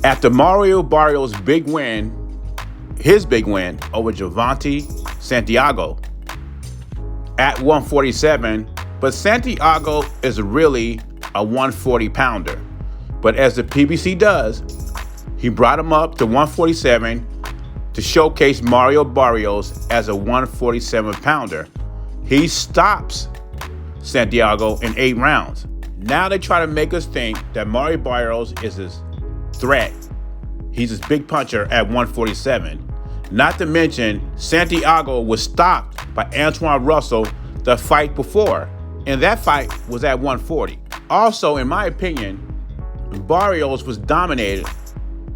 After Mario Barrios' big win, his big win over Gervonta Santiago at 147, but Santiago is really a 140-pounder. But as the PBC does, he brought him up to 147 to showcase Mario Barrios as a 147-pounder. He stops Santiago in 8 rounds. Now they try to make us think that Mario Barrios is his threat. He's his big puncher at 147. Not to mention, Santiago was stopped by Antoine Russell the fight before, and that fight was at 140. Also, in my opinion, Barrios was dominated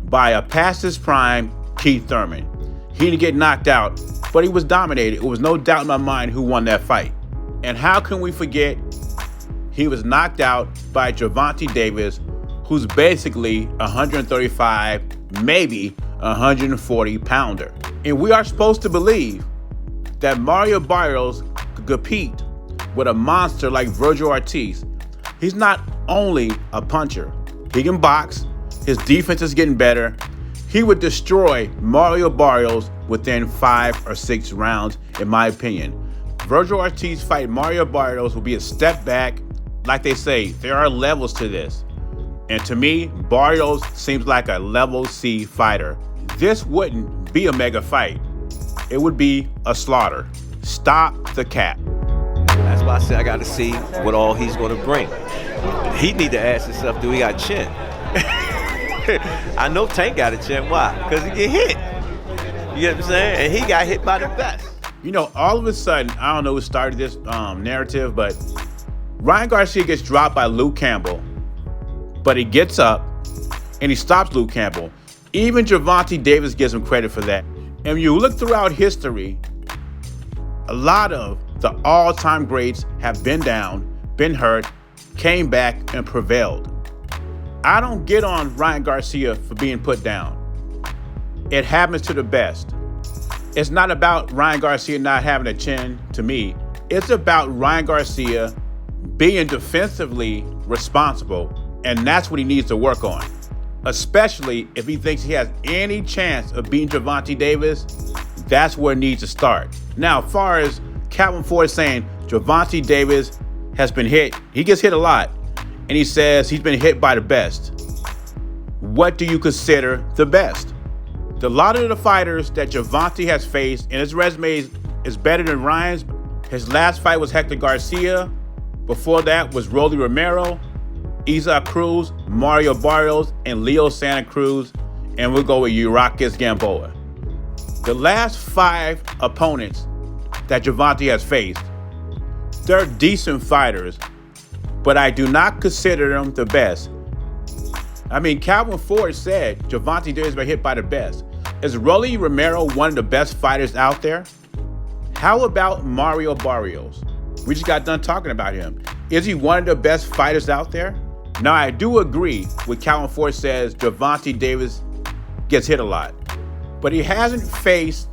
by a past his prime Keith Thurman. He didn't get knocked out, but he was dominated. It was no doubt in my mind who won that fight. And how can we forget he was knocked out by Gervonta Davis, who's basically 135, maybe 140-pounder. And we are supposed to believe that Mario Barrios could compete with a monster like Vergil Ortiz. He's not only a puncher, he can box, his defense is getting better. He would destroy Mario Barrios within 5 or 6 rounds, in my opinion. Vergil Ortiz fight Mario Barrios will be a step back. Like they say, there are levels to this. And to me, Barrios seems like a level C fighter. This wouldn't be a mega fight. It would be a slaughter. Stop the cap. That's why I said I got to see what all he's going to bring. He need to ask himself, do he got chin? I know Tank got a chin. Why? Because he get hit. You know what I'm saying? And he got hit by the best. You know, all of a sudden, I don't know who started this narrative, but Ryan Garcia gets dropped by Luke Campbell, but he gets up and he stops Luke Campbell. Even Gervonta Davis gives him credit for that. And when you look throughout history, a lot of the all-time greats have been down, been hurt, came back, and prevailed. I don't get on Ryan Garcia for being put down. It happens to the best. It's not about Ryan Garcia not having a chin to me. It's about Ryan Garcia being defensively responsible, and that's what he needs to work on, especially if he thinks he has any chance of beating Gervonta Davis. That's where it needs to start. Now, as far as Calvin Ford saying Gervonta Davis has been hit, he gets hit a lot, and he says he's been hit by the best. What do you consider the best? A lot of the fighters that Gervonta has faced, and his resume is better than Ryan's. His last fight was Hector Garcia. Before that was Rolly Romero, Isaac Cruz, Mario Barrios, and Leo Santa Cruz. And we'll go with Urakis Gamboa. The last 5 opponents that Gervonta has faced, they're decent fighters, but I do not consider them the best. I mean, Calvin Ford said Gervonta Davis been hit by the best. Is Rolly Romero one of the best fighters out there? How about Mario Barrios? We just got done talking about him. Is he one of the best fighters out there? Now, I do agree with Calvin Ford says Gervonta Davis gets hit a lot, but he hasn't faced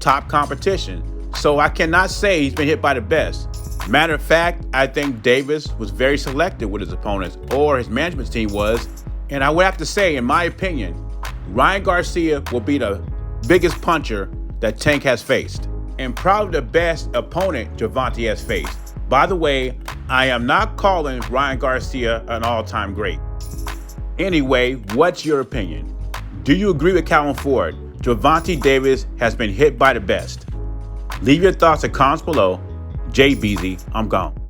top competition, so I cannot say he's been hit by the best. Matter of fact, I think Davis was very selective with his opponents, or his management team was, and I would have to say, in my opinion, Ryan Garcia will be the biggest puncher that Tank has faced, and probably the best opponent Gervonta has faced. By the way, I am not calling Ryan Garcia an all-time great. Anyway, what's your opinion? Do you agree with Calvin Ford? Gervonta Davis has been hit by the best. Leave your thoughts in comments below. Jay Beasy, I'm gone.